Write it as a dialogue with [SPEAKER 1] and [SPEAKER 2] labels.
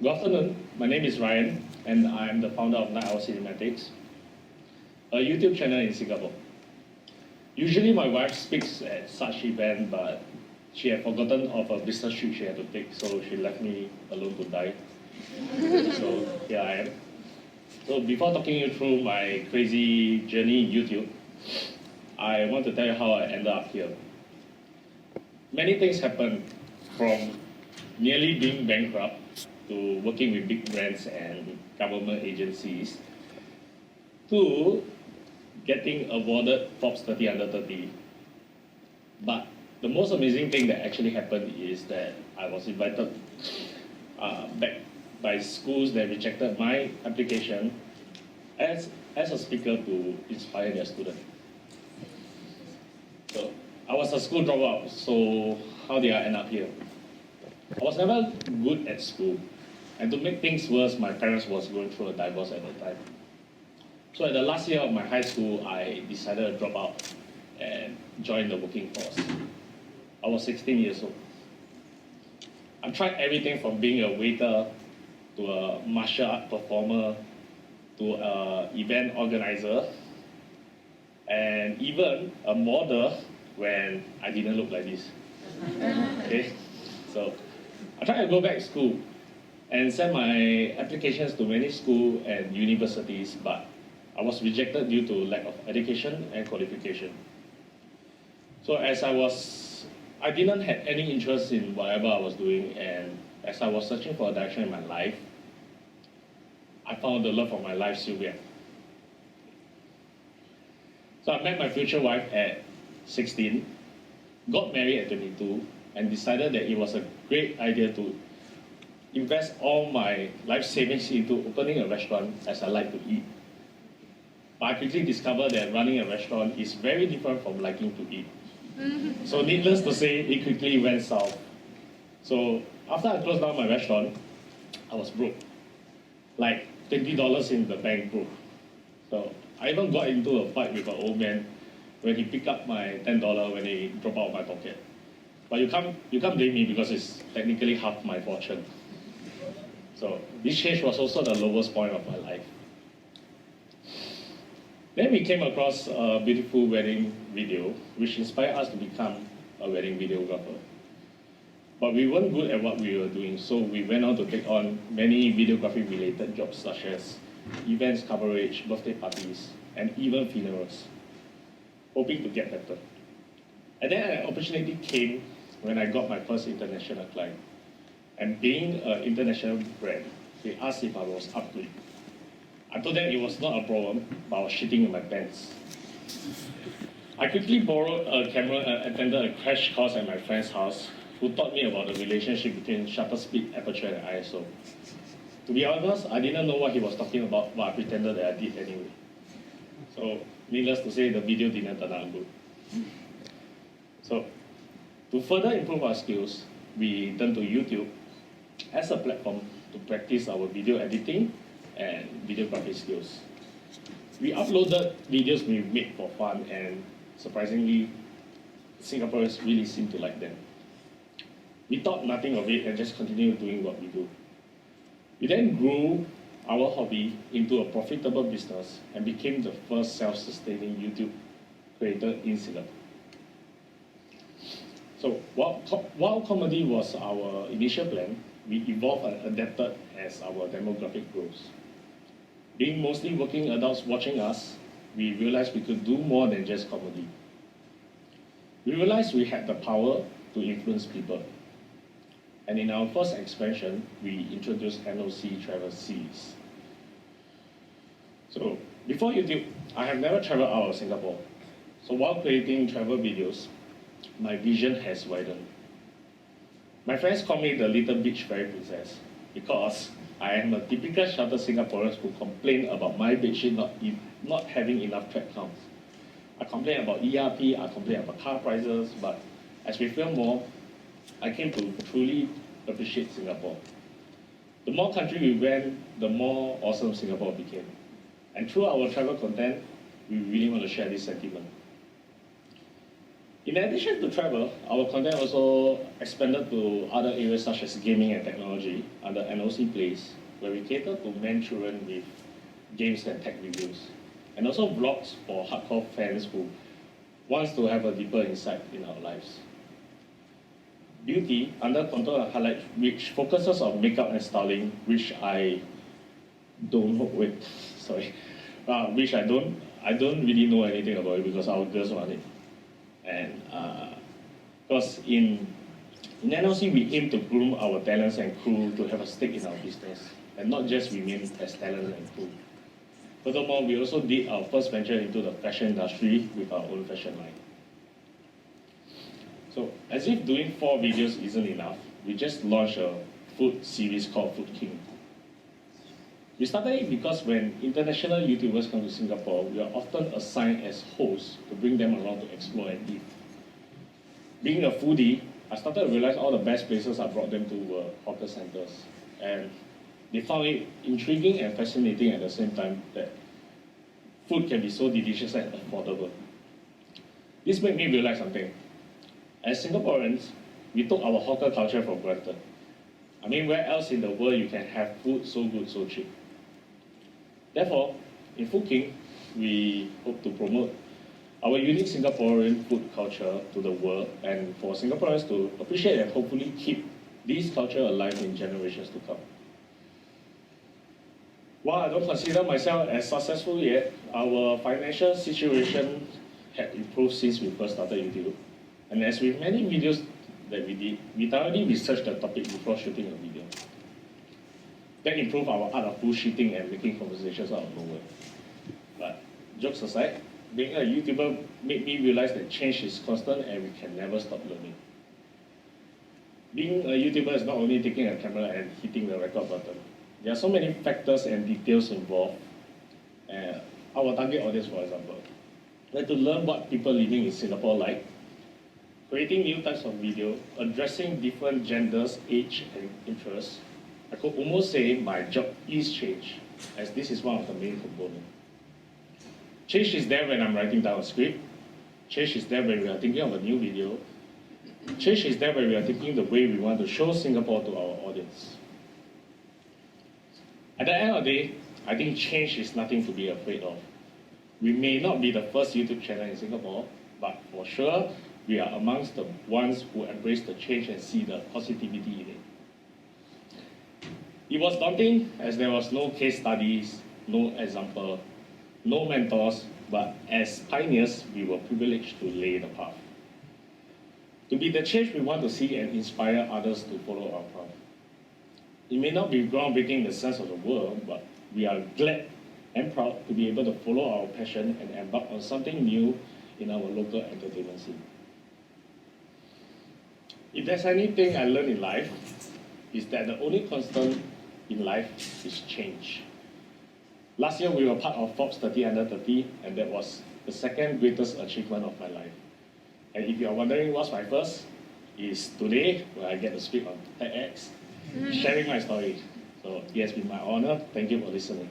[SPEAKER 1] Good afternoon, my name is Ryan and I'm the founder of Night Owl Cinematics, a YouTube channel in Singapore. Usually my wife speaks at such event, but she had forgotten of a business trip she had to take, so she left me alone to die. So here I am. So before talking you through my crazy journey in YouTube, I want to tell you how I ended up here. Many things happened, from nearly being bankrupt to working with big brands and government agencies to getting awarded Forbes 30 under 30. But the most amazing thing that actually happened is that I was invited back by schools that rejected my application as a speaker to inspire their students. So I was a school dropout, so how did I end up here? I was never good at school, and to make things worse, my parents was going through a divorce at the time. So at the last year of my high school, I decided to drop out and join the working force. I was 16 years old. I tried everything from being a waiter to a martial art performer to an event organizer and even a model when I didn't look like this. Okay, so I tried to go back to school and send my applications to many schools and universities, but I was rejected due to lack of education and qualification. So I didn't have any interest in whatever I was doing, and as I was searching for a direction in my life, I found the love of my life, Sylvia. So I met my future wife at 16, got married at 22, and decided that it was a great idea to invest all my life savings into opening a restaurant, as I like to eat. But I quickly discovered that running a restaurant is very different from liking to eat. So needless to say, it quickly went south. So after I closed down my restaurant, I was broke. Like $20 in the bank broke. So I even got into a fight with an old man when he picked up my $10 when he dropped out of my pocket. But you can't blame me because it's technically half my fortune. So this change was also the lowest point of my life. Then we came across a beautiful wedding video, which inspired us to become a wedding videographer. But we weren't good at what we were doing, so we went on to take on many videography-related jobs such as events coverage, birthday parties, and even funerals, hoping to get better. And then an opportunity came when I got my first international client. And being an international brand, they asked if I was up to it. I told them it was not a problem, but I was shitting in my pants. I quickly borrowed a camera and attended a crash course at my friend's house, who taught me about the relationship between shutter speed, aperture, and ISO. To be honest, I didn't know what he was talking about, but I pretended that I did anyway. So, needless to say, the video didn't turn out good. So, to further improve our skills, we turned to YouTube as a platform to practice our video editing and videography skills. We uploaded videos we made for fun, and surprisingly, Singaporeans really seem to like them. We thought nothing of it and just continued doing what we do. We then grew our hobby into a profitable business and became the first self-sustaining YouTube creator in Singapore. So while comedy was our initial plan, we evolved and adapted as our demographic grows. Being mostly working adults watching us, we realized we could do more than just comedy. We realized we had the power to influence people. And in our first expansion, we introduced NOC Travel Series. So before YouTube, I have never traveled out of Singapore. So while creating travel videos, my vision has widened. My friends call me the Little Beach Fairy Princess because I am a typical sheltered Singaporean who complain about my bedsheet not having enough thread counts. I complain about ERP, I complain about car prices, but as we film more, I came to truly appreciate Singapore. The more country we went, the more awesome Singapore became. And through our travel content, we really want to share this sentiment. In addition to travel, our content also expanded to other areas such as gaming and technology under NOC Plays, where we cater to men children with games and tech reviews, and also vlogs for hardcore fans who wants to have a deeper insight in our lives. Beauty under Contour and Highlight, which focuses on makeup and styling, which I don't which I don't really know anything about it because our girls run it. And because in NLC we aim to groom our talents and crew to have a stake in our business and not just remain as talents and crew. Furthermore, we also did our first venture into the fashion industry with our own fashion line. So as if doing 4 videos isn't enough, we just launched a food series called Food King. We started it because when international YouTubers come to Singapore, we are often assigned as hosts to bring them around to explore and eat. Being a foodie, I started to realize all the best places I brought them to were hawker centers. And they found it intriguing and fascinating at the same time that food can be so delicious and affordable. This made me realize something. As Singaporeans, we took our hawker culture for granted. I mean, where else in the world you can have food so good, so cheap? Therefore, in Food King, we hope to promote our unique Singaporean food culture to the world and for Singaporeans to appreciate and hopefully keep this culture alive in generations to come. While I don't consider myself as successful yet, our financial situation had improved since we first started YouTube. And as with many videos that we did, we thoroughly researched the topic before shooting a video. That improved our art of bullshitting and making conversations out of nowhere. But jokes aside, being a YouTuber made me realize that change is constant and we can never stop learning. Being a YouTuber is not only taking a camera and hitting the record button. There are so many factors and details involved. Our target audience, for example, we had to learn what people living in Singapore like, creating new types of video, addressing different genders, age, and interests. I could almost say my job is change, as this is one of the main components. Change is there when I'm writing down a script. Change is there when we are thinking of a new video. Change is there when we are thinking the way we want to show Singapore to our audience. At the end of the day, I think change is nothing to be afraid of. We may not be the first YouTube channel in Singapore, but for sure, we are amongst the ones who embrace the change and see the positivity in it. It was daunting as there was no case studies, no example, no mentors, but as pioneers, we were privileged to lay the path. To be the change we want to see and inspire others to follow our path. It may not be groundbreaking in the sense of the world, but we are glad and proud to be able to follow our passion and embark on something new in our local entertainment scene. If there's anything I learned in life, is that the only constant in life is change. Last year, we were part of Forbes 30 Under 30, and that was the second greatest achievement of my life. And if you are wondering what's my first, is today, where I get to speak on TEDx, sharing my story. So it has been my honor. Thank you for listening.